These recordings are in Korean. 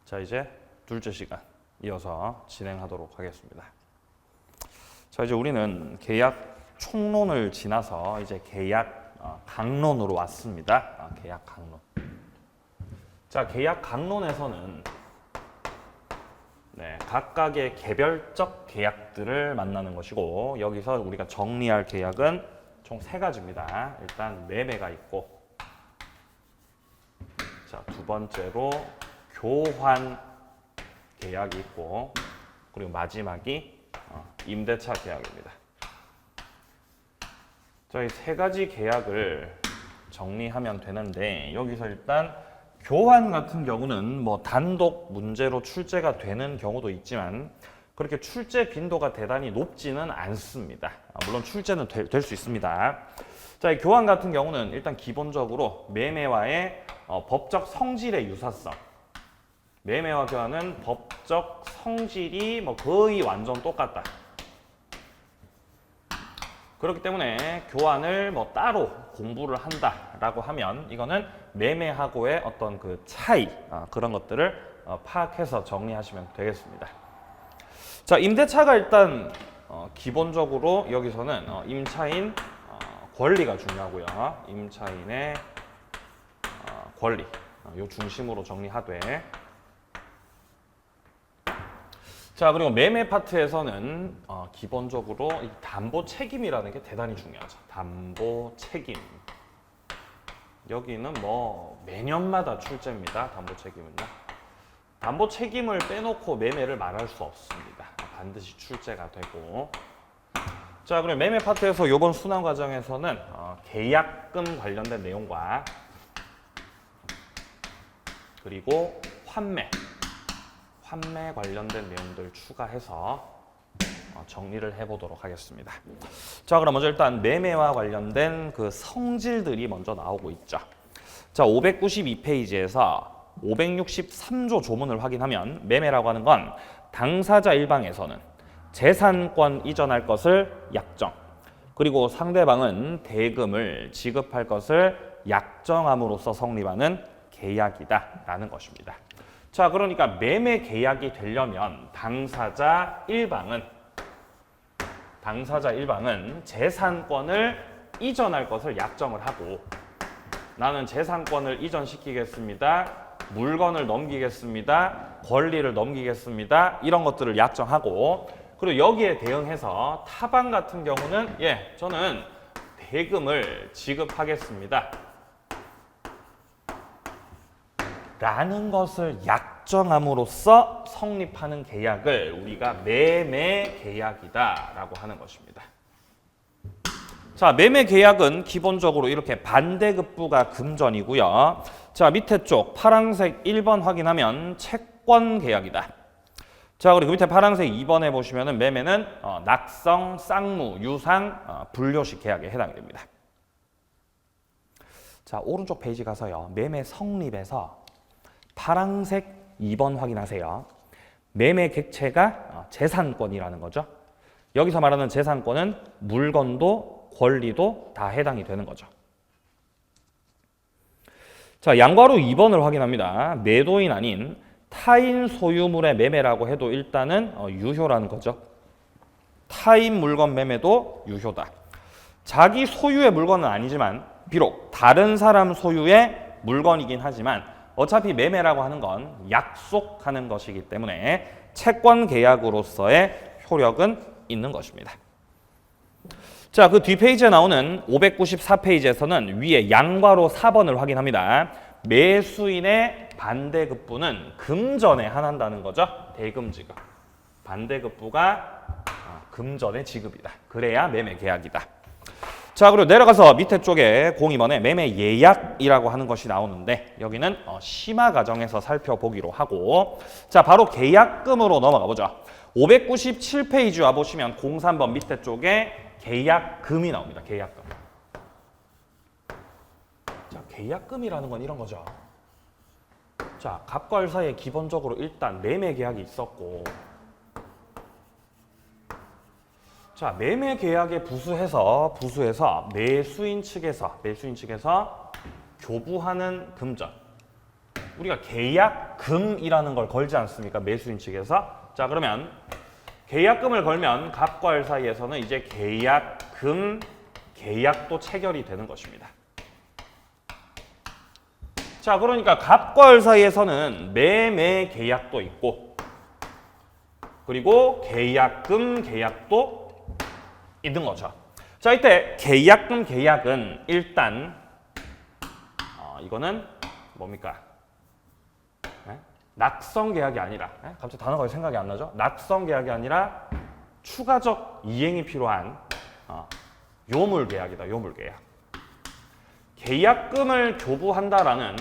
자, 이제 둘째 시간 이어서 진행하도록 하겠습니다. 자, 이제 우리는 계약 총론을 지나서 이제 계약 강론으로 왔습니다. 계약 강론. 자, 계약 강론에서는 각각의 개별적 계약들을 만나는 것이고, 여기서 우리가 정리할 계약은 총 3가지입니다. 일단 매매가 있고, 자, 두 번째로 교환 계약이 있고, 그리고 마지막이 임대차 계약입니다. 자, 이 3가지 계약을 정리하면 되는데, 여기서 일단 교환 같은 경우는 뭐 단독 문제로 출제가 되는 경우도 있지만 그렇게 출제 빈도가 대단히 높지는 않습니다. 물론 출제는 될 수 있습니다. 자, 이 교환 같은 경우는 일단 기본적으로 매매와의 법적 성질의 유사성, 매매와 교환은 법적 성질이 뭐 거의 완전 똑같다. 그렇기 때문에 교환을 뭐 따로 공부를 한다라고 하면 이거는 매매하고의 어떤 그 차이, 그런 것들을 파악해서 정리하시면 되겠습니다. 자, 임대차가 일단 기본적으로 여기서는 임차인 권리가 중요하고요. 임차인의 권리, 요 중심으로 정리하되, 자, 그리고 매매 파트에서는 기본적으로 이 담보 책임이라는 게 대단히 중요하죠. 담보 책임. 여기는 뭐 매년마다 출제입니다. 담보 책임은요. 담보 책임을 빼놓고 매매를 말할 수 없습니다. 반드시 출제가 되고. 자, 그리고 매매 파트에서 이번 순환 과정에서는 계약금 관련된 내용과 그리고 환매 관련된 내용들 추가해서 정리를 해보도록 하겠습니다. 자, 그럼 먼저 일단 매매와 관련된 그 성질들이 먼저 나오고 있죠. 자, 592페이지에서 563조 조문을 확인하면 매매라고 하는 건 당사자 일방에서는 재산권 이전할 것을 약정, 그리고 상대방은 대금을 지급할 것을 약정함으로써 성립하는 계약이다라는 것입니다. 자, 그러니까 매매 계약이 되려면 당사자 일방은 재산권을 이전할 것을 약정을 하고, 나는 재산권을 이전시키겠습니다, 물건을 넘기겠습니다, 권리를 넘기겠습니다, 이런 것들을 약정하고, 그리고 여기에 대응해서 타방 같은 경우는 저는 대금을 지급하겠습니다 라는 것을 약정함으로써 성립하는 계약을 우리가 매매 계약이다라고 하는 것입니다. 자, 매매 계약은 기본적으로 이렇게 반대급부가 금전이고요. 자, 밑에 쪽 파란색 1번 확인하면 채권 계약이다. 자, 그리고 밑에 파란색 2번에 보시면은 매매는 낙성, 쌍무, 유상, 분료식 계약에 해당이 됩니다. 자, 오른쪽 페이지 가서요. 매매 성립에서 파란색 2번 확인하세요. 매매 객체가 재산권이라는 거죠. 여기서 말하는 재산권은 물건도 권리도 다 해당이 되는 거죠. 자, 양괄호 2번을 확인합니다. 매도인 아닌 타인 소유물의 매매라고 해도 일단은 유효라는 거죠. 타인 물건 매매도 유효다. 자기 소유의 물건은 아니지만 비록 다른 사람 소유의 물건이긴 하지만 어차피 매매라고 하는 건 약속하는 것이기 때문에 채권 계약으로서의 효력은 있는 것입니다. 자, 그 뒷페이지에 나오는 594페이지에서는 위에 양괄호 4번을 확인합니다. 매수인의 반대급부는 금전에 한한다는 거죠. 대금 지급. 반대급부가 금전의 지급이다. 그래야 매매 계약이다. 자, 그리고 내려가서 밑에 쪽에 02번에 매매 예약이라고 하는 것이 나오는데, 여기는 심화 과정에서 살펴보기로 하고, 자, 바로 계약금으로 넘어가 보죠. 597페이지 와보시면 03번 밑에 쪽에 계약금이 나옵니다. 계약금. 자, 계약금이라는 건 이런 거죠. 자, 갑과 을 사이에 기본적으로 일단 매매 계약이 있었고, 자, 매매 계약에 부수해서 매수인 측에서 교부하는 금전, 우리가 계약금이라는 걸 걸지 않습니까? 매수인 측에서. 자, 그러면 계약금을 걸면 갑과 을 사이에서는 이제 계약금, 계약도 체결이 되는 것입니다. 자, 그러니까 갑과 을 사이에서는 매매 계약도 있고 그리고 계약금, 계약도 있는 거죠. 자, 이때 계약금, 계약은 일단 이거는 뭡니까? 네? 낙성 계약이 아니라 갑자기 단어가 생각이 안 나죠? 낙성 계약이 아니라 추가적 이행이 필요한 요물 계약이다. 요물 계약. 계약금을 교부한다라는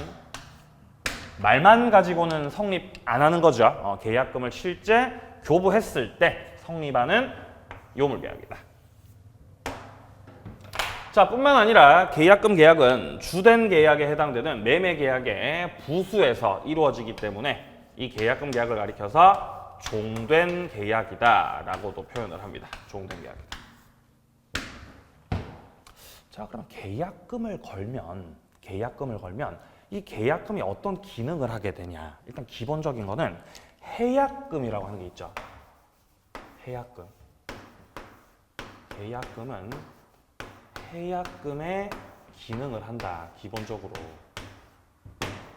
말만 가지고는 성립 안 하는 거죠. 계약금을 실제 교부했을 때 성립하는 요물 계약이다. 자, 뿐만 아니라 계약금 계약은 주된 계약에 해당되는 매매 계약의 부수에서 이루어지기 때문에 이 계약금 계약을 가리켜서 종된 계약이다라고도 표현을 합니다. 종된 계약이다. 자, 그럼 계약금을 걸면 이 계약금이 어떤 기능을 하게 되냐? 일단 기본적인 거는 해약금이라고 하는 게 있죠. 해약금. 계약금은 해약금의 기능을 한다. 기본적으로.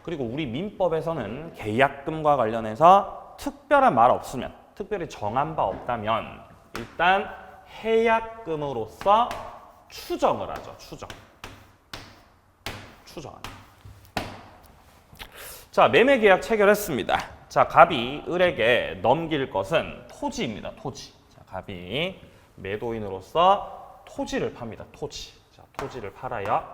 그리고 우리 민법에서는 계약금과 관련해서 특별한 말 없으면, 특별히 정한 바 없다면 일단 해약금으로서 추정을 하죠. 추정하는. 자, 매매 계약 체결했습니다. 자, 갑이 을에게 넘길 것은 토지입니다. 토지. 자, 갑이 매도인으로서 토지를 팝니다. 토지. 자, 토지를 팔아요.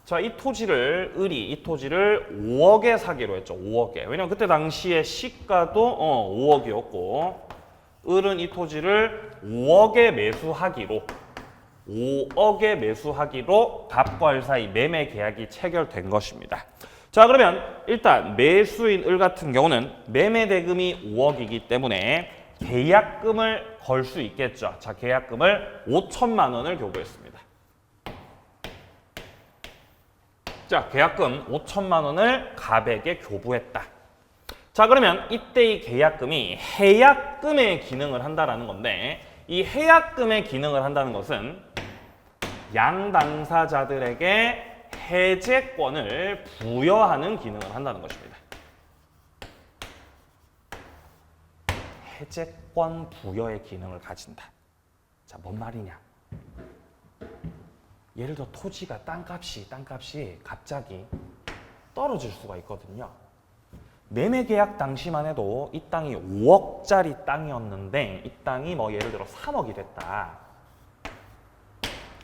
자, 이 토지를 을이 이 토지를 5억에 사기로 했죠. 5억에. 왜냐면 그때 당시에 시가도 5억이었고 을은 이 토지를 5억에 매수하기로 갑과 을 사이 매매 계약이 체결된 것입니다. 자, 그러면 일단 매수인 을 같은 경우는 매매 대금이 5억이기 때문에 계약금을 걸 수 있겠죠. 자, 계약금을 5천만 원을 교부했습니다. 자, 계약금 5천만 원을 갑에게 교부했다. 자, 그러면 이때 이 계약금이 해약금의 기능을 한다라는 건데 이 해약금의 기능을 한다는 것은 양 당사자들에게 해제권을 부여하는 기능을 한다는 것입니다. 해제권 부여의 기능을 가진다. 자, 뭔 말이냐? 예를 들어 토지가 땅값이 갑자기 떨어질 수가 있거든요. 매매 계약 당시만 해도 이 땅이 5억짜리 땅이었는데 이 땅이 뭐 예를 들어 3억이 됐다.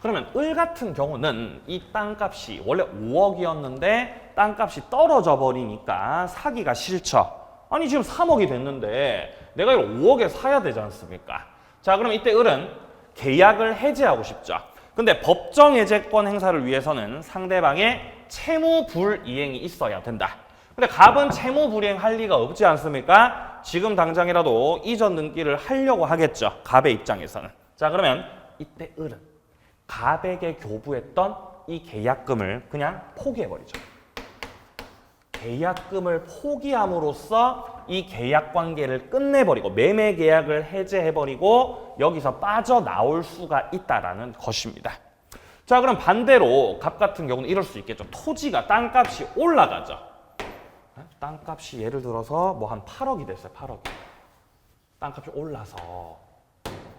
그러면 을 같은 경우는 이 땅값이 원래 5억이었는데 땅값이 떨어져 버리니까 사기가 싫죠. 아니 지금 3억이 됐는데 내가 이걸 5억에 사야 되지 않습니까? 자, 그럼 이때 을은 계약을 해제하고 싶죠. 근데 법정 해제권 행사를 위해서는 상대방의 채무 불이행이 있어야 된다. 근데 갑은 채무 불이행할 리가 없지 않습니까? 지금 당장이라도 이전 등기를 하려고 하겠죠. 갑의 입장에서는. 자, 그러면 이때 을은 갑에게 교부했던 이 계약금을 그냥 포기해버리죠. 계약금을 포기함으로써 이 계약 관계를 끝내버리고 매매 계약을 해제해버리고 여기서 빠져나올 수가 있다라는 것입니다. 자, 그럼 반대로 갑 같은 경우는 이럴 수 있겠죠. 토지가 땅값이 올라가죠. 땅값이 예를 들어서 뭐 한 8억이 됐어요. 8억이. 땅값이 올라서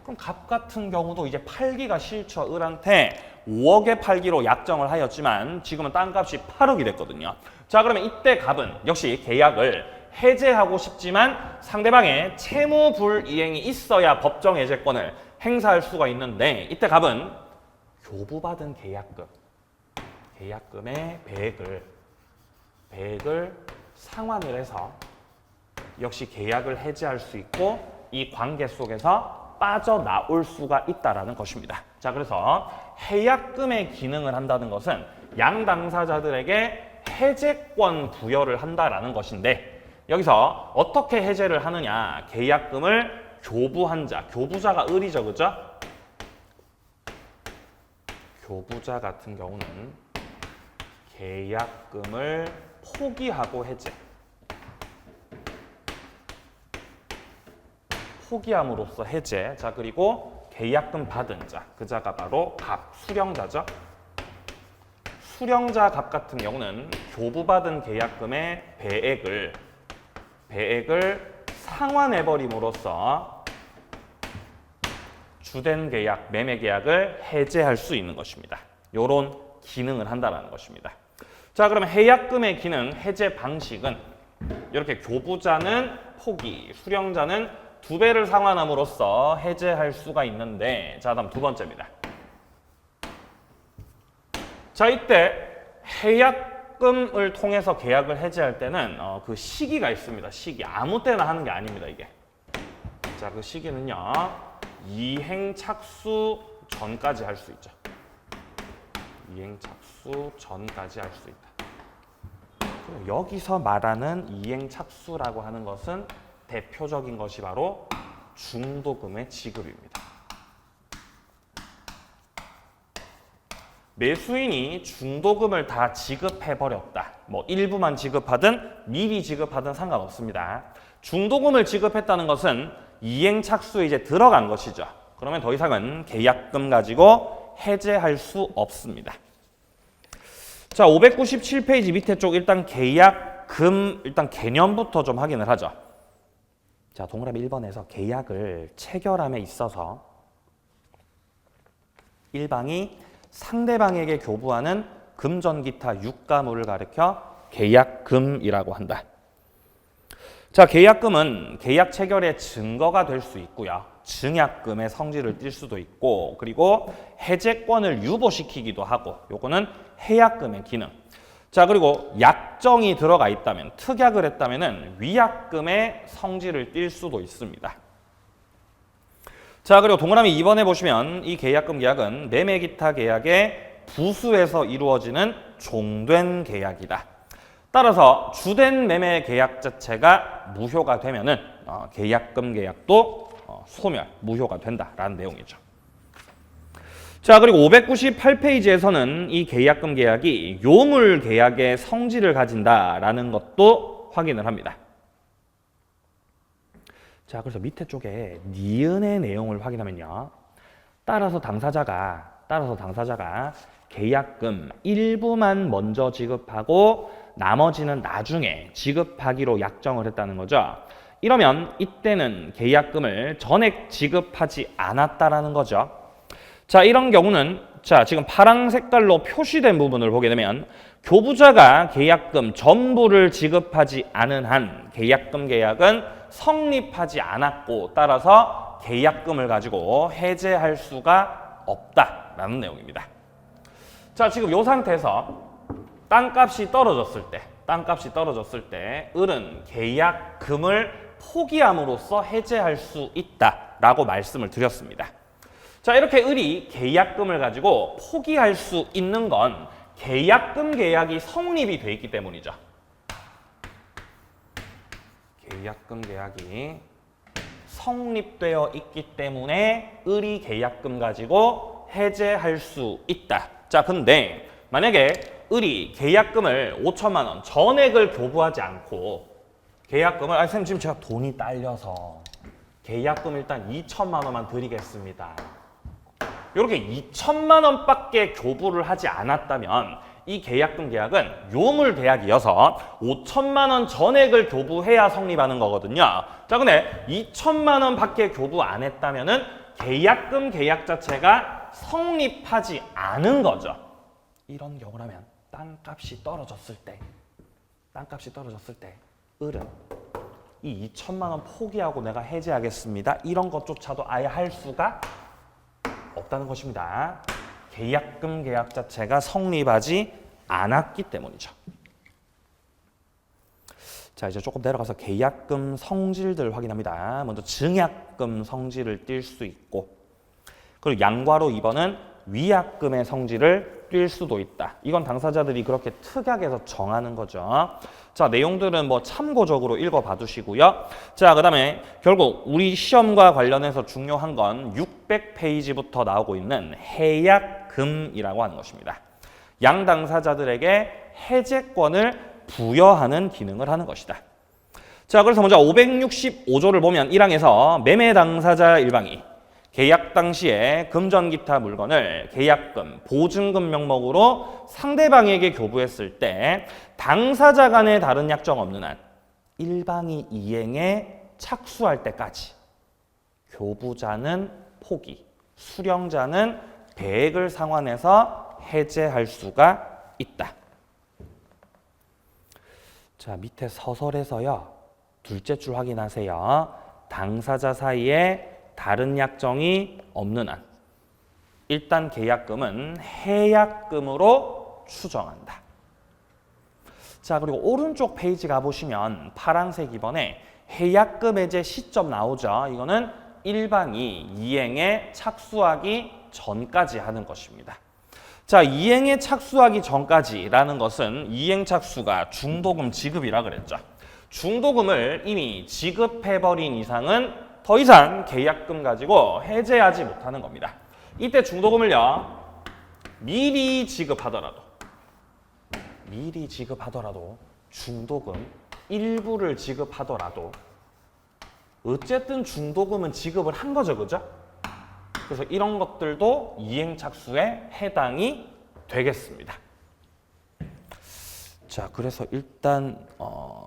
그럼 갑 같은 경우도 이제 팔기가 싫죠. 을한테 5억에 팔기로 약정을 하였지만 지금은 땅값이 8억이 됐거든요. 자, 그러면 이때 갑은 역시 계약을 해제하고 싶지만 상대방의 채무 불이행이 있어야 법정 해제권을 행사할 수가 있는데 이때 갑은 교부받은 계약금의 배액을 상환을 해서 역시 계약을 해제할 수 있고 이 관계 속에서 빠져나올 수가 있다라는 것입니다. 자, 그래서 해약금의 기능을 한다는 것은 양 당사자들에게 해제권 부여를 한다라는 것인데 여기서 어떻게 해제를 하느냐? 계약금을 교부한 자, 교부자가 을이죠, 그죠? 교부자 같은 경우는 계약금을 포기하고 해제. 포기함으로써 해제. 자, 그리고 계약금 받은 자. 그 자가 바로 갑, 수령자죠. 수령자 갑 같은 경우는 교부받은 계약금의 배액을 상환해버림으로써 주된 계약, 매매 계약을 해제할 수 있는 것입니다. 이런 기능을 한다는 것입니다. 자, 그러면 해약금의 기능, 해제 방식은 이렇게 교부자는 포기, 수령자는 2배를 상환함으로써 해제할 수가 있는데, 자, 다음 두 번째입니다. 자, 이때 해약금을 통해서 계약을 해제할 때는 그 시기가 있습니다. 시기. 아무 때나 하는 게 아닙니다, 이게. 자, 그 시기는요. 이행 착수 전까지 할 수 있죠. 이행 착수 전까지 할 수 있다. 여기서 말하는 이행 착수라고 하는 것은 대표적인 것이 바로 중도금의 지급입니다. 매수인이 중도금을 다 지급해버렸다. 뭐 일부만 지급하든 미리 지급하든 상관없습니다. 중도금을 지급했다는 것은 이행 착수에 이제 들어간 것이죠. 그러면 더 이상은 계약금 가지고 해제할 수 없습니다. 자, 597페이지 밑에 쪽 일단 계약금 일단 개념부터 좀 확인을 하죠. 자, 동그라미 1번에서 계약을 체결함에 있어서 일방이 상대방에게 교부하는 금전기타 유가물을 가리켜 계약금이라고 한다. 자, 계약금은 계약 체결의 증거가 될 수 있고요. 증약금의 성질을 띌 수도 있고, 그리고 해제권을 유보시키기도 하고, 요거는 해약금의 기능. 자, 그리고 약정이 들어가 있다면, 특약을 했다면은 위약금의 성질을 띌 수도 있습니다. 자, 그리고 동그라미 2번에 보시면 이 계약금 계약은 매매기타 계약의 부수에서 이루어지는 종된 계약이다. 따라서 주된 매매 계약 자체가 무효가 되면은 계약금 계약도 소멸, 무효가 된다라는 내용이죠. 자, 그리고 598페이지에서는 이 계약금 계약이 요물 계약의 성질을 가진다라는 것도 확인을 합니다. 자, 그래서 밑에 쪽에 니은의 내용을 확인하면요. 따라서 당사자가 계약금 일부만 먼저 지급하고 나머지는 나중에 지급하기로 약정을 했다는 거죠. 이러면 이때는 계약금을 전액 지급하지 않았다라는 거죠. 자, 이런 경우는 자, 지금 파란 색깔로 표시된 부분을 보게 되면 교부자가 계약금 전부를 지급하지 않은 한 계약금 계약은 성립하지 않았고, 따라서 계약금을 가지고 해제할 수가 없다라는 내용입니다. 자, 지금 이 상태에서 땅값이 떨어졌을 때 을은 계약금을 포기함으로써 해제할 수 있다라고 말씀을 드렸습니다. 자, 이렇게 을이 계약금을 가지고 포기할 수 있는 건 계약금 계약이 성립이 돼 있기 때문이죠. 계약금 계약이 성립되어 있기 때문에 을이 계약금 가지고 해제할 수 있다. 자, 근데 만약에 을이 계약금을 5천만 원 전액을 교부하지 않고 계약금을 선생님 지금 제가 돈이 딸려서 계약금 일단 2천만 원만 드리겠습니다. 이렇게 2천만 원밖에 교부를 하지 않았다면 이 계약금 계약은 요물 계약이어서 5천만 원 전액을 교부해야 성립하는 거거든요. 자, 근데 2천만 원밖에 교부 안 했다면은 계약금 계약 자체가 성립하지 않은 거죠. 이런 경우라면 땅값이 떨어졌을 때 을은 이 2천만 원 포기하고 내가 해지하겠습니다. 이런 것조차도 아예 할 수가 없다는 것입니다. 계약금 계약 자체가 성립하지 않았기 때문이죠. 자, 이제 조금 내려가서 계약금 성질들 확인합니다. 먼저 증약금 성질을 띌 수 있고, 그리고 양괄호 2번은 위약금의 성질을 띌 수도 있다. 이건 당사자들이 그렇게 특약에서 정하는 거죠. 자, 내용들은 뭐 참고적으로 읽어봐 두시고요. 자, 그 다음에 결국 우리 시험과 관련해서 중요한 건 600페이지부터 나오고 있는 해약금이라고 하는 것입니다. 양 당사자들에게 해제권을 부여하는 기능을 하는 것이다. 자, 그래서 먼저 565조를 보면 1항에서 매매 당사자 일방이 계약 당시에 금전 기타 물건을 계약금, 보증금 명목으로 상대방에게 교부했을 때 당사자 간에 다른 약정 없는 한 일방이 이행에 착수할 때까지 교부자는 포기, 수령자는 배액을 상환해서 해제할 수가 있다. 자, 밑에 서설에서요. 둘째 줄 확인하세요. 당사자 사이에 다른 약정이 없는 한 일단 계약금은 해약금으로 추정한다. 자, 그리고 오른쪽 페이지 가보시면 파란색 2번에 해약금 해제 시점 나오죠. 이거는 일방이 이행에 착수하기 전까지 하는 것입니다. 자, 이행에 착수하기 전까지라는 것은 이행 착수가 중도금 지급이라 그랬죠. 중도금을 이미 지급해버린 이상은 더 이상 계약금 가지고 해제하지 못하는 겁니다. 이때 중도금을요, 미리 지급하더라도 중도금 일부를 지급하더라도 어쨌든 중도금은 지급을 한 거죠, 그죠? 그래서 이런 것들도 이행 착수에 해당이 되겠습니다. 자, 그래서 일단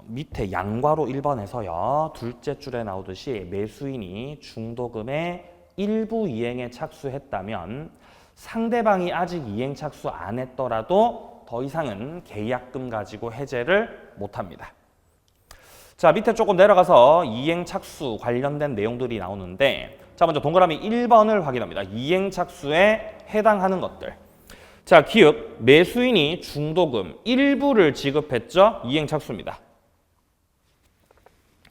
밑에 양괄호 1번에서요. 둘째 줄에 나오듯이 매수인이 중도금의 일부 이행에 착수했다면 상대방이 아직 이행 착수 안 했더라도 더 이상은 계약금 가지고 해제를 못합니다. 자, 밑에 조금 내려가서 이행 착수 관련된 내용들이 나오는데 자, 먼저 동그라미 1번을 확인합니다. 이행 착수에 해당하는 것들. 자, 기억, 매수인이 중도금 일부를 지급했죠? 이행 착수입니다.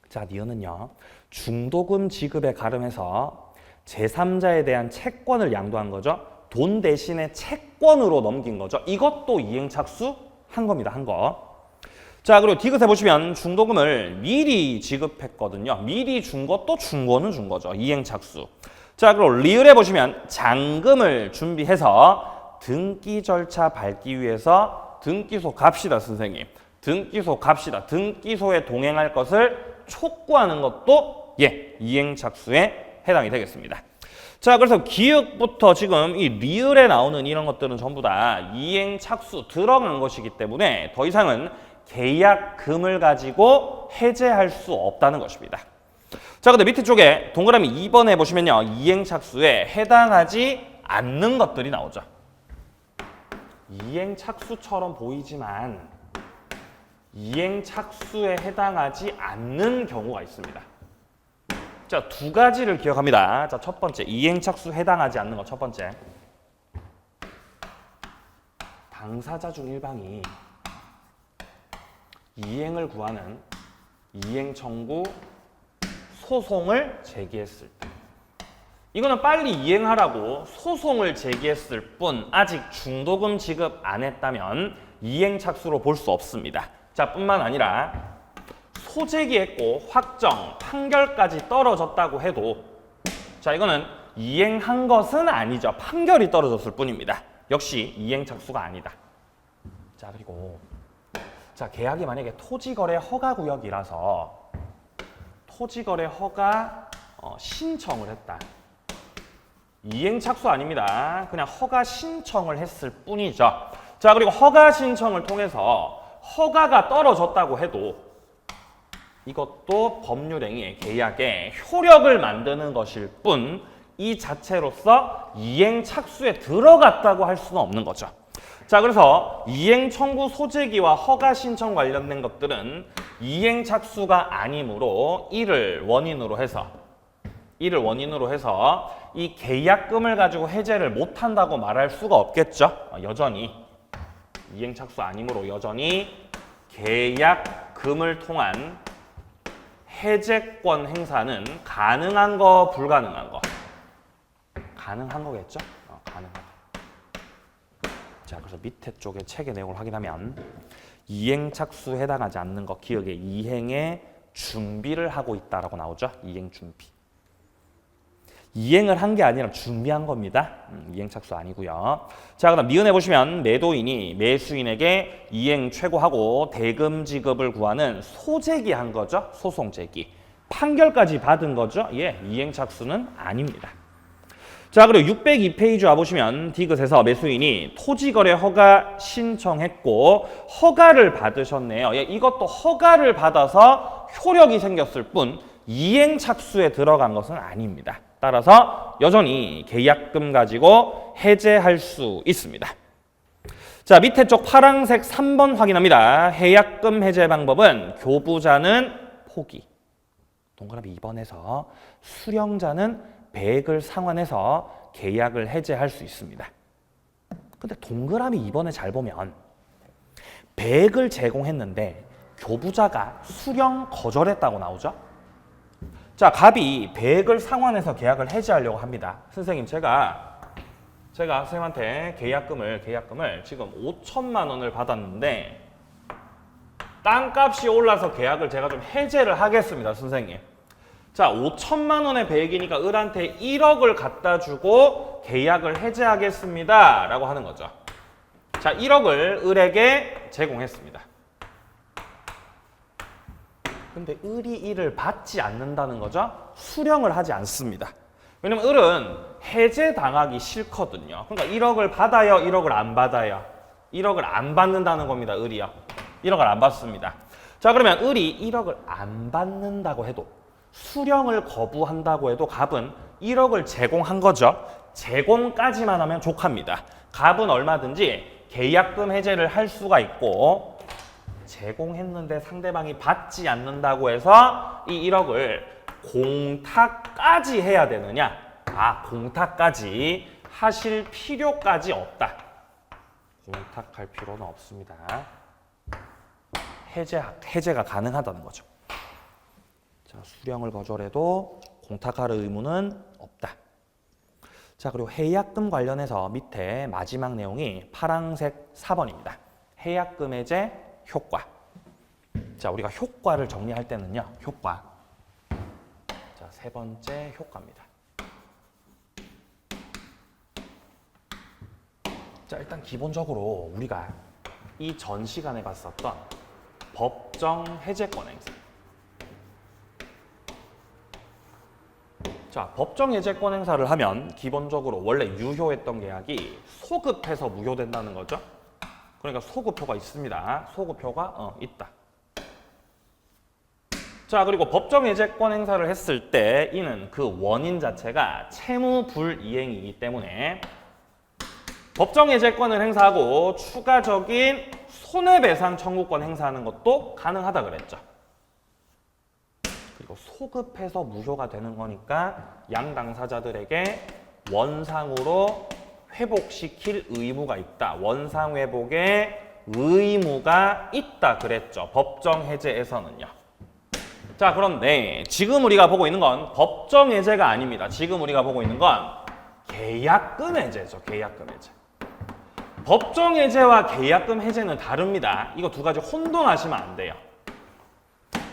자, 니은은요. 중도금 지급에 가름해서 제3자에 대한 채권을 양도한 거죠. 돈 대신에 채권으로 넘긴 거죠. 이것도 이행 착수한 겁니다. 한 거. 자, 그리고 디귿에 보시면 중도금을 미리 지급했거든요. 미리 준 것도 준 거는 준 거죠. 이행 착수. 자, 그리고 리을에 보시면 잔금을 준비해서 등기 절차 밟기 위해서 등기소 갑시다, 선생님. 등기소 갑시다. 등기소에 동행할 것을 촉구하는 것도 이행 착수에 해당이 되겠습니다. 자, 그래서 기역부터 지금 이 리을에 나오는 이런 것들은 전부 다 이행 착수 들어간 것이기 때문에 더 이상은 계약금을 가지고 해제할 수 없다는 것입니다. 자, 근데 밑에 쪽에 동그라미 2번에 보시면요. 이행 착수에 해당하지 않는 것들이 나오죠. 이행 착수처럼 보이지만 이행 착수에 해당하지 않는 경우가 있습니다. 자, 두 가지를 기억합니다. 자, 첫 번째, 이행 착수 해당하지 않는 것 첫 번째. 당사자 중 일방이 이행을 구하는 이행 청구 소송을 제기했을 때 이거는 빨리 이행하라고 소송을 제기했을 뿐 아직 중도금 지급 안 했다면 이행 착수로 볼 수 없습니다. 자, 뿐만 아니라 소제기했고 확정, 판결까지 떨어졌다고 해도 자, 이거는 이행한 것은 아니죠. 판결이 떨어졌을 뿐입니다. 역시 이행 착수가 아니다. 자, 그리고 자, 계약이 만약에 토지거래 허가구역이라서 토지거래 허가 신청을 했다. 이행 착수 아닙니다. 그냥 허가 신청을 했을 뿐이죠. 자, 그리고 허가 신청을 통해서 허가가 떨어졌다고 해도 이것도 법률행위의 계약의 효력을 만드는 것일 뿐 이 자체로서 이행 착수에 들어갔다고 할 수는 없는 거죠. 자, 그래서 이행 청구 소제기와 허가 신청 관련된 것들은 이행 착수가 아니므로 이를 원인으로 해서 이 계약금을 가지고 해제를 못한다고 말할 수가 없겠죠. 여전히 이행 착수 아니므로 여전히 계약금을 통한 해제권 행사는 가능한 거, 불가능한 거. 가능한 거겠죠? 가능한 거. 자, 그래서 밑에 쪽에 책의 내용을 확인하면 이행 착수에 해당하지 않는 것, 기억에 이행의 준비를 하고 있다라고 나오죠. 이행 준비. 이행을 한 게 아니라 준비한 겁니다. 이행 착수 아니고요. 자, 그다음 니은에 보시면 매도인이 매수인에게 이행 최고하고 대금 지급을 구하는 소제기 한 거죠. 소송 제기. 판결까지 받은 거죠. 예, 이행 착수는 아닙니다. 자, 그리고 602페이지 와보시면 디귿에서 매수인이 토지거래 허가 신청했고 허가를 받으셨네요. 예, 이것도 허가를 받아서 효력이 생겼을 뿐 이행 착수에 들어간 것은 아닙니다. 따라서 여전히 계약금 가지고 해제할 수 있습니다. 자, 밑에 쪽 파란색 3번 확인합니다. 해약금 해제 방법은 교부자는 포기. 동그라미 2번에서 수령자는 배액을 상환해서 계약을 해제할 수 있습니다. 근데 동그라미 2번에 잘 보면 배액을 제공했는데 교부자가 수령 거절했다고 나오죠? 자, 갑이 배액을 상환해서 계약을 해지하려고 합니다. 선생님, 제가 선생님한테 계약금을 지금 5천만 원을 받았는데 땅값이 올라서 계약을 제가 좀 해제를 하겠습니다, 선생님. 자, 5천만 원의 배액이니까 을한테 1억을 갖다 주고 계약을 해제하겠습니다 라고 하는 거죠. 자, 1억을 을에게 제공했습니다. 근데 을이 이를 받지 않는다는 거죠. 수령을 하지 않습니다. 왜냐면 을은 해제당하기 싫거든요. 그러니까 1억을 받아요, 1억을 안 받아요. 1억을 안 받는다는 겁니다, 을이요. 1억을 안 받습니다. 자, 그러면 을이 1억을 안 받는다고 해도 수령을 거부한다고 해도 갑은 1억을 제공한 거죠. 제공까지만 하면 족합니다. 갑은 얼마든지 계약금 해제를 할 수가 있고 제공했는데 상대방이 받지 않는다고 해서 이 1억을 공탁까지 해야 되느냐? 아, 공탁까지 하실 필요까지 없다. 공탁할 필요는 없습니다. 해제가 가능하다는 거죠. 자, 수령을 거절해도 공탁할 의무는 없다. 자, 그리고 해약금 관련해서 밑에 마지막 내용이 파란색 4번입니다. 해약금 해제 효과. 자, 우리가 효과를 정리할 때는요. 효과. 자, 세 번째 효과입니다. 자, 일단 기본적으로 우리가 이 전 시간에 봤었던 법정 해제권 행사. 자, 법정 해제권 행사를 하면 기본적으로 원래 유효했던 계약이 소급해서 무효된다는 거죠. 그러니까 소급효가 있습니다. 소급효가 있다. 자, 그리고 법정 해제권 행사를 했을 때 이는 그 원인 자체가 채무 불이행이기 때문에 법정 해제권을 행사하고 추가적인 손해배상 청구권 행사하는 것도 가능하다 그랬죠. 그리고 소급해서 무효가 되는 거니까 양 당사자들에게 원상으로 회복시킬 의무가 있다. 원상 회복의 의무가 있다 그랬죠. 법정 해제에서는요. 자, 그런데 지금 우리가 보고 있는 건 법정 해제가 아닙니다. 지금 우리가 보고 있는 건 계약금 해제죠. 계약금 해제. 법정 해제와 계약금 해제는 다릅니다. 이거 두 가지 혼동하시면 안 돼요.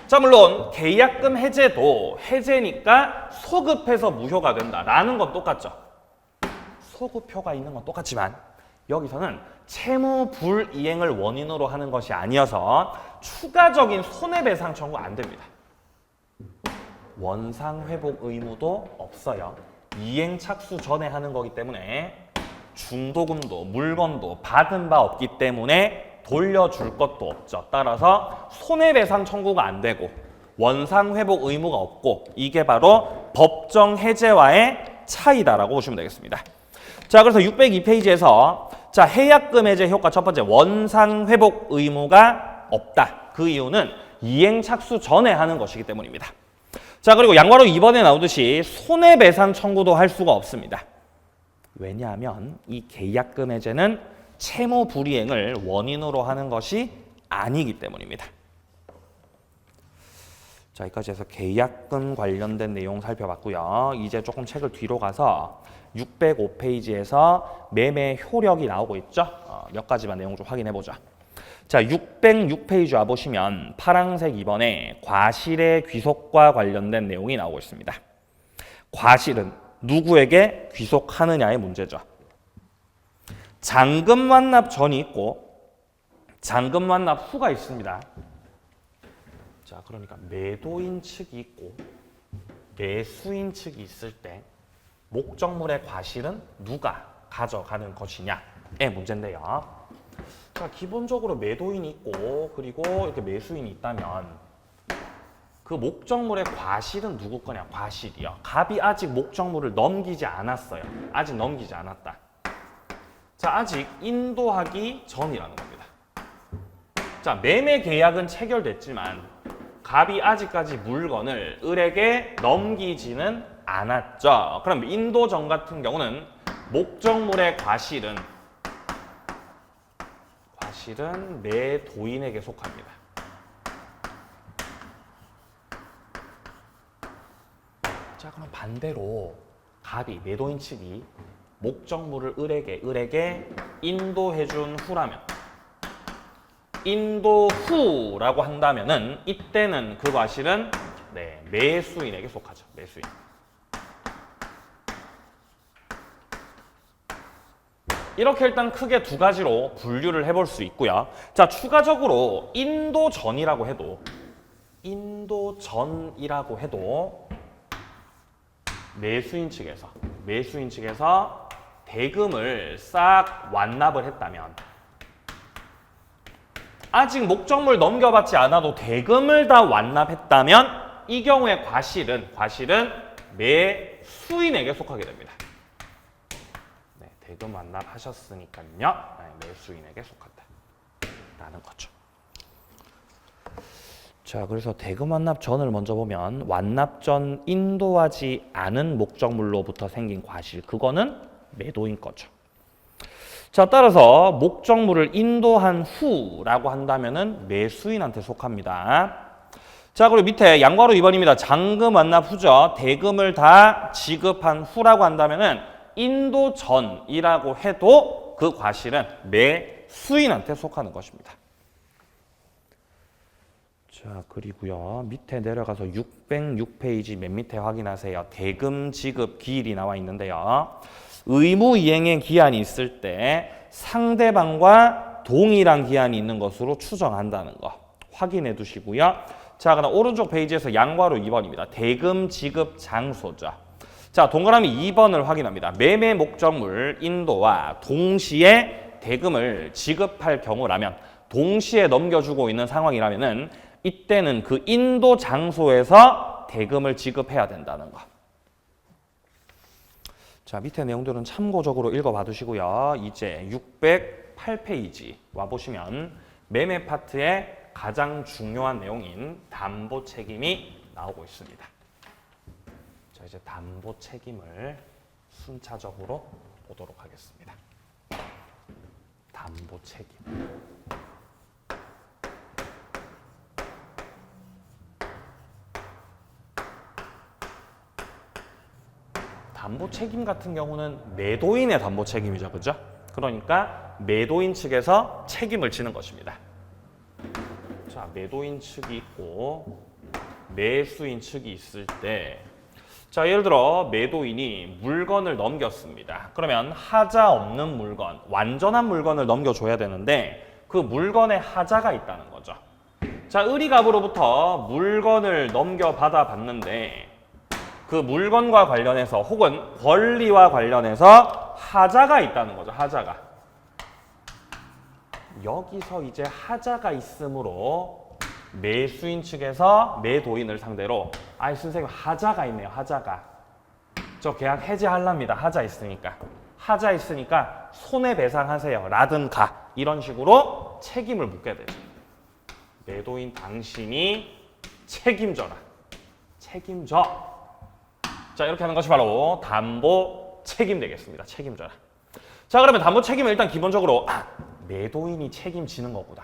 자, 물론 계약금 해제도 해제니까 소급해서 무효가 된다라는 건 똑같죠. 소급효가 있는 건 똑같지만 여기서는 채무 불이행을 원인으로 하는 것이 아니어서 추가적인 손해배상 청구 안 됩니다. 원상 회복 의무도 없어요. 이행 착수 전에 하는 거기 때문에 중도금도 물건도 받은 바 없기 때문에 돌려줄 것도 없죠. 따라서 손해배상 청구가 안 되고 원상 회복 의무가 없고 이게 바로 법정 해제와의 차이다라고 보시면 되겠습니다. 자, 그래서 602페이지에서 자, 해약금 해제 효과 첫 번째 원상 회복 의무가 없다. 그 이유는 이행 착수 전에 하는 것이기 때문입니다. 자, 그리고 양괄호 2번에 나오듯이 손해배상 청구도 할 수가 없습니다. 왜냐하면 이 계약금 해제는 채무 불이행을 원인으로 하는 것이 아니기 때문입니다. 자, 여기까지 해서 계약금 관련된 내용 살펴봤고요. 이제 조금 책을 뒤로 가서 605페이지에서 매매 효력이 나오고 있죠. 몇 가지만 내용 좀 확인해 보자. 자, 606페이지 와보시면 파란색 2번에 과실의 귀속과 관련된 내용이 나오고 있습니다. 과실은 누구에게 귀속하느냐의 문제죠. 잔금 완납 전이 있고 잔금 완납 후가 있습니다. 자, 그러니까 매도인 측이 있고 매수인 측이 있을 때 목적물의 과실은 누가 가져가는 것이냐의 문제인데요. 자, 기본적으로 매도인이 있고 그리고 이렇게 매수인이 있다면 그 목적물의 과실은 누구 거냐? 과실이요. 갑이 아직 목적물을 넘기지 않았어요. 아직 넘기지 않았다. 자, 아직 인도하기 전이라는 겁니다. 자, 매매 계약은 체결됐지만 갑이 아직까지 물건을 을에게 넘기지는 않았죠. 그럼 인도 전 같은 경우는 목적물의 과실은 매도인에게 속합니다. 자, 그럼 반대로 갑이 매도인 측이 목적물을 을에게 인도해준 후라면 인도 후라고 한다면은 이때는 그 과실은 매수인에게 속하죠. 매수인. 이렇게 일단 크게 두 가지로 분류를 해볼 수 있고요. 자, 추가적으로 인도전이라고 해도 매수인 측에서 대금을 싹 완납을 했다면 아직 목적물 넘겨받지 않아도 대금을 다 완납했다면 이 경우에 과실은 매수인에게 속하게 됩니다. 네, 대금 완납하셨으니까요. 매수인에게 속한다. 라는 거죠. 자, 그래서 대금 완납 전을 먼저 보면 완납 전 인도하지 않은 목적물로부터 생긴 과실, 그거는 매도인 거죠. 자, 따라서 목적물을 인도한 후라고 한다면은 매수인한테 속합니다. 자, 그리고 밑에 양괄호 2번입니다. 잔금 완납 후죠. 대금을 다 지급한 후라고 한다면은 인도 전이라고 해도 그 과실은 매수인한테 속하는 것입니다. 자, 그리고요. 밑에 내려가서 606페이지 맨 밑에 확인하세요. 대금 지급 기일이 나와 있는데요. 의무 이행의 기한이 있을 때 상대방과 동일한 기한이 있는 것으로 추정한다는 거 확인해 두시고요. 자, 그다음 오른쪽 페이지에서 양괄호 2번입니다. 대금 지급 장소죠. 자, 동그라미 2번을 확인합니다. 매매 목적물 인도와 동시에 대금을 지급할 경우라면 동시에 넘겨주고 있는 상황이라면은 이때는 그 인도 장소에서 대금을 지급해야 된다는 거. 자, 밑에 내용들은 참고적으로 읽어봐 두시고요. 이제 608페이지 와보시면 매매 파트의 가장 중요한 내용인 담보 책임이 나오고 있습니다. 자, 이제 담보 책임을 순차적으로 보도록 하겠습니다. 담보 책임. 담보 책임 같은 경우는 매도인의 담보 책임이죠. 그죠? 그러니까 매도인 측에서 책임을 지는 것입니다. 자, 매도인 측이 있고 매수인 측이 있을 때 자, 예를 들어 매도인이 물건을 넘겼습니다. 그러면 하자 없는 물건, 완전한 물건을 넘겨줘야 되는데 그 물건에 하자가 있다는 거죠. 자, 을이갑으로부터 물건을 넘겨받아 봤는데 그 물건과 관련해서 혹은 권리와 관련해서 하자가 있다는 거죠. 하자가. 여기서 이제 하자가 있으므로 매수인 측에서 매도인을 상대로 아이 선생님 하자가 있네요. 하자가. 저 계약 해지하랍니다. 하자 있으니까. 하자 있으니까 손해배상하세요. 라든가 이런 식으로 책임을 묻게 되죠. 매도인 당신이 책임져라. 책임져. 자, 이렇게 하는 것이 바로 담보 책임 되겠습니다. 책임져라. 자, 그러면 담보 책임은 일단 기본적으로 매도인이 책임지는 거구나.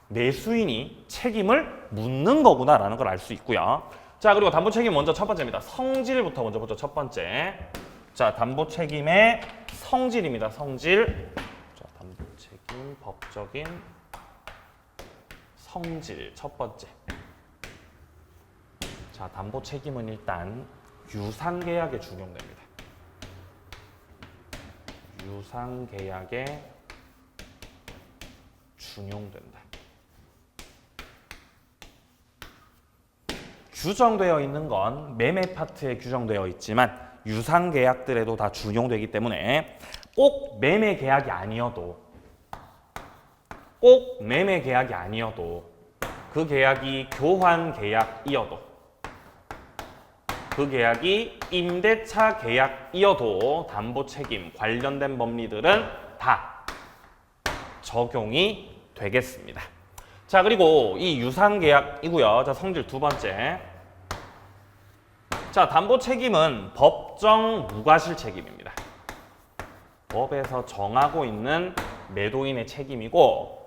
매수인이 책임을 묻는 거구나 라는 걸 알 수 있고요. 자, 그리고 담보 책임 먼저 첫 번째입니다. 성질부터 먼저 보죠. 첫 번째. 자, 담보 책임의 성질입니다. 성질. 자, 담보 책임 법적인 성질 첫 번째. 자, 담보 책임은 일단 유상계약에 준용됩니다. 유상계약에 준용된다. 규정되어 있는 건 매매 파트에 규정되어 있지만 유상계약들에도 다 준용되기 때문에 꼭 매매 계약이 아니어도 그 계약이 교환 계약이어도 그 계약이 임대차 계약이어도 담보 책임 관련된 법리들은 다 적용이 되겠습니다. 자, 그리고 이 유상계약이고요. 자, 성질 두 번째. 자, 담보 책임은 법정 무과실 책임입니다. 법에서 정하고 있는 매도인의 책임이고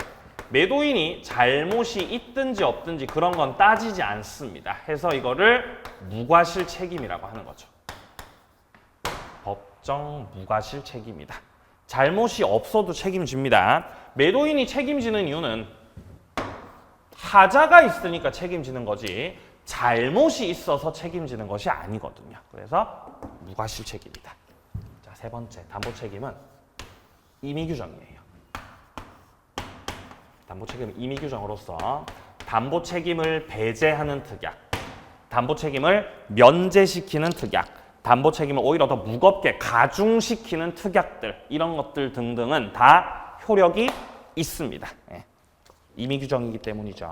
매도인이 잘못이 있든지 없든지 그런 건 따지지 않습니다. 해서 이거를 무과실 책임이라고 하는 거죠. 법정 무과실 책임이다. 잘못이 없어도 책임집니다. 매도인이 책임지는 이유는 하자가 있으니까 책임지는 거지 잘못이 있어서 책임지는 것이 아니거든요. 그래서 무과실 책임이다. 자, 세 번째, 담보 책임은 임의 규정이에요. 담보 책임은 임의 규정으로서 담보 책임을 배제하는 특약, 담보 책임을 면제시키는 특약, 담보 책임을 오히려 더 무겁게 가중시키는 특약들, 이런 것들 등등은 다 효력이 있습니다. 예. 임의 규정이기 때문이죠.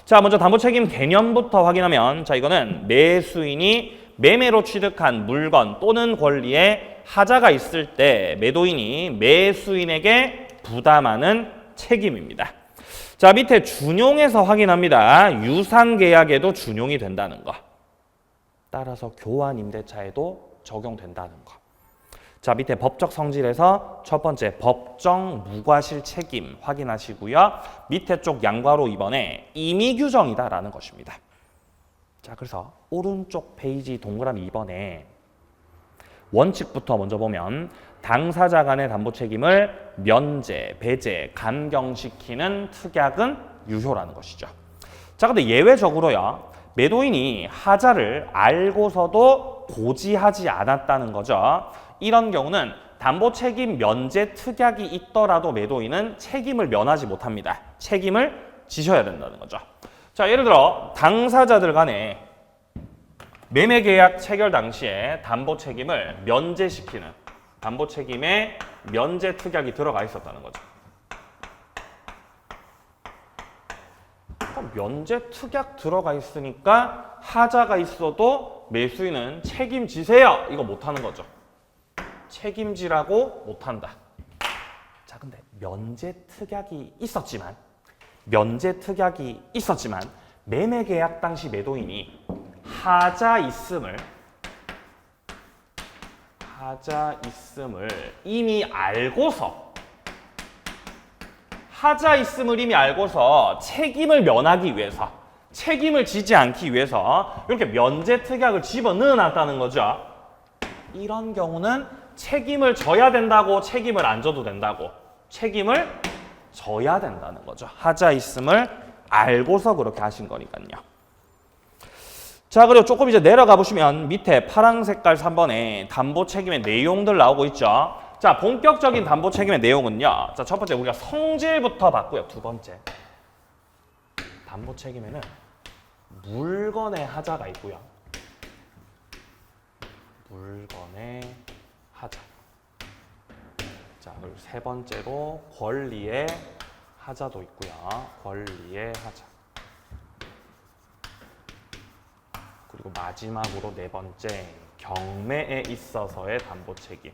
자, 먼저 담보 책임 개념부터 확인하면, 자, 이거는 매수인이 매매로 취득한 물건 또는 권리에 하자가 있을 때 매도인이 매수인에게 부담하는 책임입니다. 자, 밑에 준용해서 확인합니다. 유상계약에도 준용이 된다는 거. 따라서 교환 임대차에도 적용된다는 거. 자, 밑에 법적 성질에서 첫 번째 법정 무과실 책임 확인하시고요. 밑에 쪽 양괄호 2번에 임의 규정이다라는 것입니다. 자, 그래서 오른쪽 페이지 동그라미 2번에 원칙부터 먼저 보면 당사자 간의 담보 책임을 면제, 배제, 감경시키는 특약은 유효라는 것이죠. 자, 근데 예외적으로요. 매도인이 하자를 알고서도 고지하지 않았다는 거죠. 이런 경우는 담보 책임 면제 특약이 있더라도 매도인은 책임을 면하지 못합니다. 책임을 지셔야 된다는 거죠. 자, 예를 들어 당사자들 간에 매매 계약 체결 당시에 담보 책임을 면제시키는 담보 책임에 면제 특약이 들어가 있었다는 거죠. 면제 특약 들어가 있으니까 하자가 있어도 매수인은 책임지세요. 이거 못하는 거죠. 책임지라고 못한다. 자, 근데 면제 특약이 있었지만 매매 계약 당시 매도인이 하자 있음을 이미 알고서 책임을 면하기 위해서, 책임을 지지 않기 위해서 이렇게 면제 특약을 집어넣어 놨다는 거죠. 이런 경우는 책임을 져야 된다고 책임을 안 져도 된다고 책임을 져야 된다는 거죠. 하자 있음을 알고서 그렇게 하신 거니까요. 자, 그리고 조금 이제 내려가 보시면 밑에 파란 색깔 3번에 담보 책임의 내용들 나오고 있죠. 자, 본격적인 담보 책임의 내용은요. 자, 첫 번째 우리가 성질부터 봤고요. 두 번째, 담보 책임에는 물건의 하자가 있고요. 물건의 하자. 자, 그리고 세 번째로 권리의 하자도 있고요. 권리의 하자. 그리고 마지막으로 네 번째, 경매에 있어서의 담보 책임.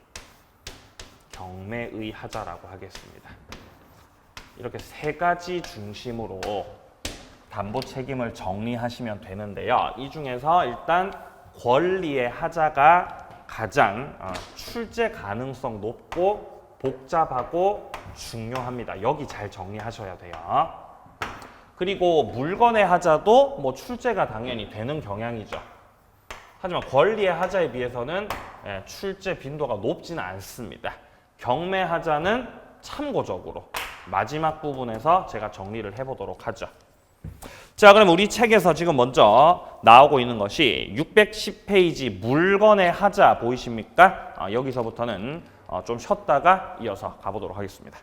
경매의 하자라고 하겠습니다. 이렇게 세 가지 중심으로 담보 책임을 정리하시면 되는데요. 이 중에서 일단 권리의 하자가 가장 출제 가능성 높고 복잡하고 중요합니다. 여기 잘 정리하셔야 돼요. 그리고 물건의 하자도 뭐 출제가 당연히 되는 경향이죠. 하지만 권리의 하자에 비해서는 출제 빈도가 높지는 않습니다. 경매 하자는 참고적으로 마지막 부분에서 제가 정리를 해보도록 하죠. 자, 그럼 우리 책에서 지금 먼저 나오고 있는 것이 610페이지 물건의 하자 보이십니까? 여기서부터는 좀 쉬었다가 이어서 가보도록 하겠습니다.